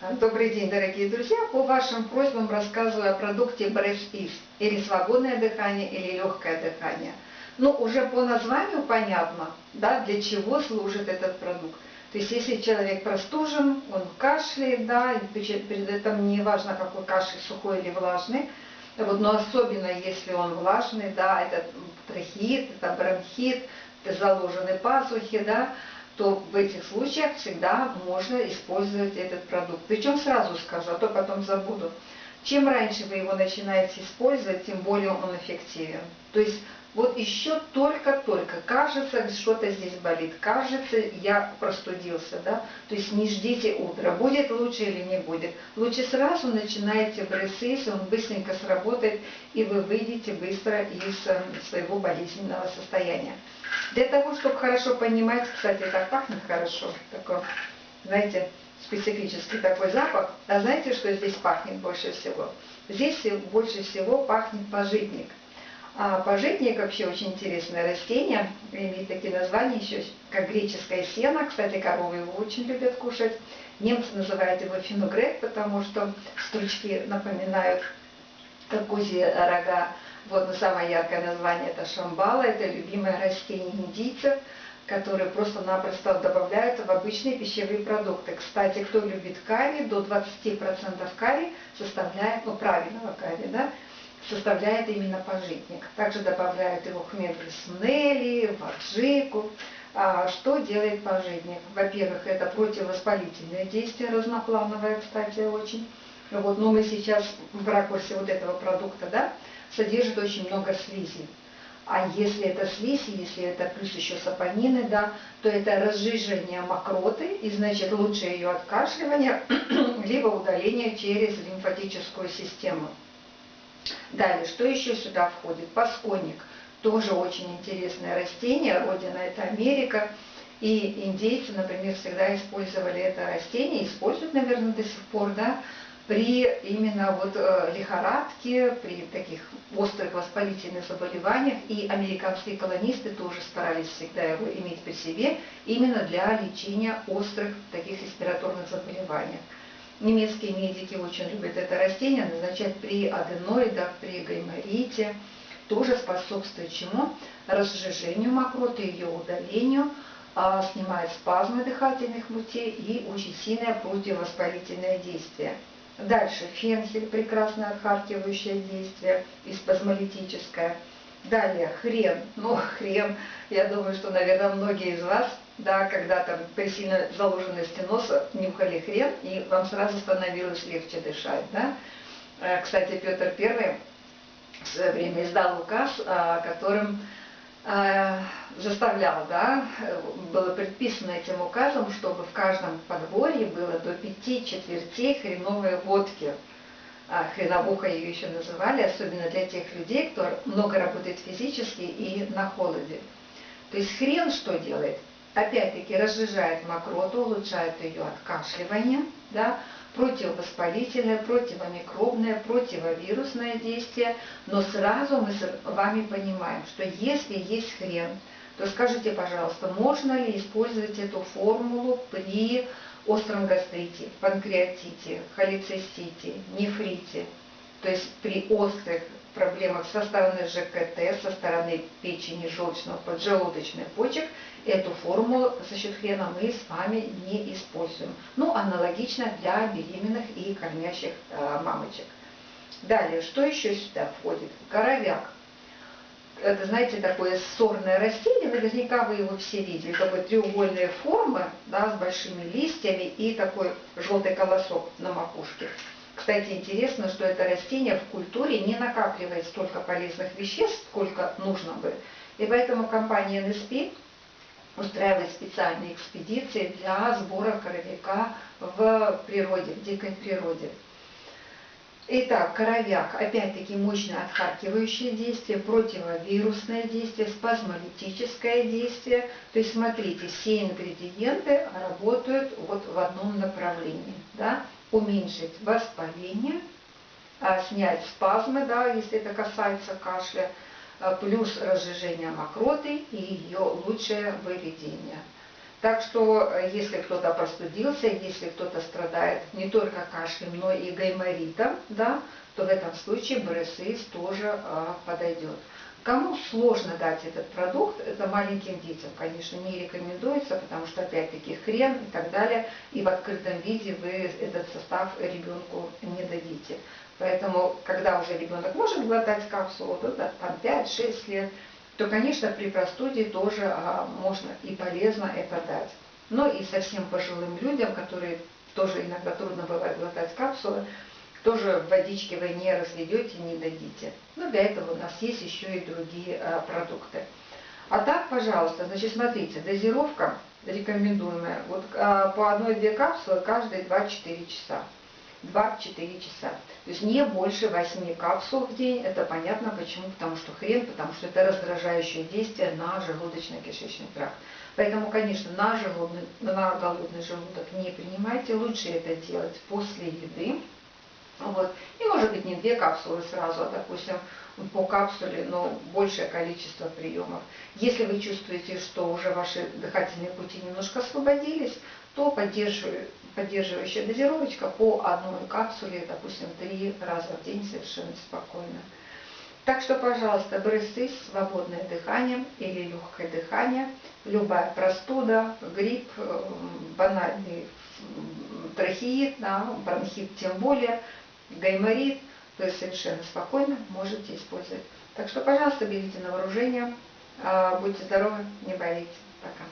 Добрый день, дорогие друзья! По вашим просьбам рассказываю о продукте Breath Ease, или свободное дыхание, или легкое дыхание. Ну, уже по названию понятно, да, для чего служит этот продукт. То есть, если человек простужен, он кашляет, да, и перед этим не важно, какой кашель, сухой или влажный, вот, но особенно если он влажный, да, это трахеит, это бронхит, это заложенные пазухи, да, то в этих случаях всегда можно использовать этот продукт. Причем сразу скажу, а то потом забуду. Чем раньше вы его начинаете использовать, тем более он эффективен. То есть вот еще только-только, кажется, что-то здесь болит, кажется, я простудился, да, то есть не ждите утра, будет лучше или не будет. Лучше сразу начинайте Breath Ease, он быстренько сработает, и вы выйдете быстро из своего болезненного состояния. Для того, чтобы хорошо понимать, кстати, это пахнет хорошо, такой, знаете, специфический такой запах. А знаете, что здесь пахнет больше всего? Здесь больше всего пахнет пажитник. А пажитник вообще очень интересное растение, имеет такие названия еще, как греческое сено. Кстати, коровы его очень любят кушать. Немцы называют его фенугрек, потому что стручки напоминают козьи рога. Вот, но самое яркое название это шамбала, это любимое растение индийцев, которые просто-напросто добавляют в обычные пищевые продукты. Кстати, кто любит карри, до 20% карри составляет, ну правильного карри, да, составляет именно пажитник. Также добавляют его к медвесмнели, в аджику. Что делает пажитник? Во-первых, это противовоспалительное действие, разноплановое, кстати, очень. Вот, но мы сейчас в ракурсе вот этого продукта, да, содержит очень много слизи. А если это слизь, если это плюс еще сапонины, да, то это разжижение мокроты, и значит лучше ее откашливание, либо удаление через лимфатическую систему. Далее, что еще сюда входит? Пасконник. Тоже очень интересное растение, родина это Америка. И индейцы, например, всегда использовали это растение, используют, наверное, до сих пор, да, при именно вот лихорадке, при таких острых воспалительных заболеваниях. И американские колонисты тоже старались всегда его иметь при себе, именно для лечения острых таких респираторных заболеваний. Немецкие медики очень любят это растение, назначать при аденоидах, при гайморите. Тоже способствует чему? Разжижению мокроты, ее удалению, снимает спазмы дыхательных путей и очень сильное противовоспалительное действие. Дальше фенхель, прекрасное отхаркивающее действие и спазмолитическое. Далее хрен. Ну, хрен, я думаю, что, наверное, многие из вас, да, когда-то при сильно заложенности носа нюхали хрен, и вам сразу становилось легче дышать, да. Кстати, Петр I в свое время издал указ, которым заставлял, да, было предписано этим указом, чтобы в каждом подворье было до 5 четвертей хреновой водки. Хреновуха ее еще называли, особенно для тех людей, кто много работает физически и на холоде. То есть хрен что делает? Опять-таки разжижает мокроту, улучшает ее откашливание, да, противовоспалительное, противомикробное, противовирусное действие. Но сразу мы с вами понимаем, что если есть хрен, то скажите, пожалуйста, можно ли использовать эту формулу при остром гастрите, панкреатите, холецистите, нефрите, то есть при острых проблемах со стороны ЖКТ, со стороны печени, желчного, поджелудочных почек, эту формулу за счет хрена мы с вами не используем. Ну, аналогично для беременных и кормящих мамочек. Далее, что еще сюда входит? Коровяк. Это, знаете, такое сорное растение, наверняка вы его все видели, такой треугольной формы, да, с большими листьями и такой желтый колосок на макушке. Кстати, интересно, что это растение в культуре не накапливает столько полезных веществ, сколько нужно бы. И поэтому компания NSP устраивает специальные экспедиции для сбора коровяка в природе, в дикой природе. Итак, коровяк, опять-таки мощное отхаркивающее действие, противовирусное действие, спазмолитическое действие. То есть, смотрите, все ингредиенты работают вот в одном направлении. Да? Уменьшить воспаление, снять спазмы, да, если это касается кашля, плюс разжижение мокроты и ее лучшее выведение. Так что, если кто-то простудился, если кто-то страдает не только кашлем, но и гайморитом, да, то в этом случае Бресис тоже подойдет. Кому сложно дать этот продукт, это маленьким детям, конечно, не рекомендуется, потому что, опять-таки, хрен и так далее, и в открытом виде вы этот состав ребенку не дадите. Поэтому, когда уже ребенок может глотать капсулу, да, там 5-6 лет, то, конечно, при простуде тоже можно и полезно это дать. Но и совсем пожилым людям, которые тоже иногда трудно бывает глотать капсулы, тоже в водичке вы не разведете, не дадите. Но для этого у нас есть еще и другие продукты. А так, пожалуйста, значит, смотрите, дозировка рекомендуемая. Вот по 1-2 капсулы каждые 2-4 часа. 2-4 часа. То есть не больше 8 капсул в день. Это понятно почему. Потому что хрен, потому что это раздражающее действие на желудочно-кишечный тракт. Поэтому, конечно, на голодный желудок не принимайте. Лучше это делать после еды. Вот. И может быть не 2 капсулы сразу, а допустим по капсуле, но большее количество приемов. Если вы чувствуете, что уже ваши дыхательные пути немножко освободились, то поддерживающая дозировочка по 1 капсуле, допустим, 3 раза в день совершенно спокойно. Так что, пожалуйста, Бресис, свободное дыхание или легкое дыхание, любая простуда, грипп, банальный трахеит, да, бронхит тем более, гайморит, то есть совершенно спокойно можете использовать. Так что, пожалуйста, берите на вооружение, будьте здоровы, не болейте. Пока.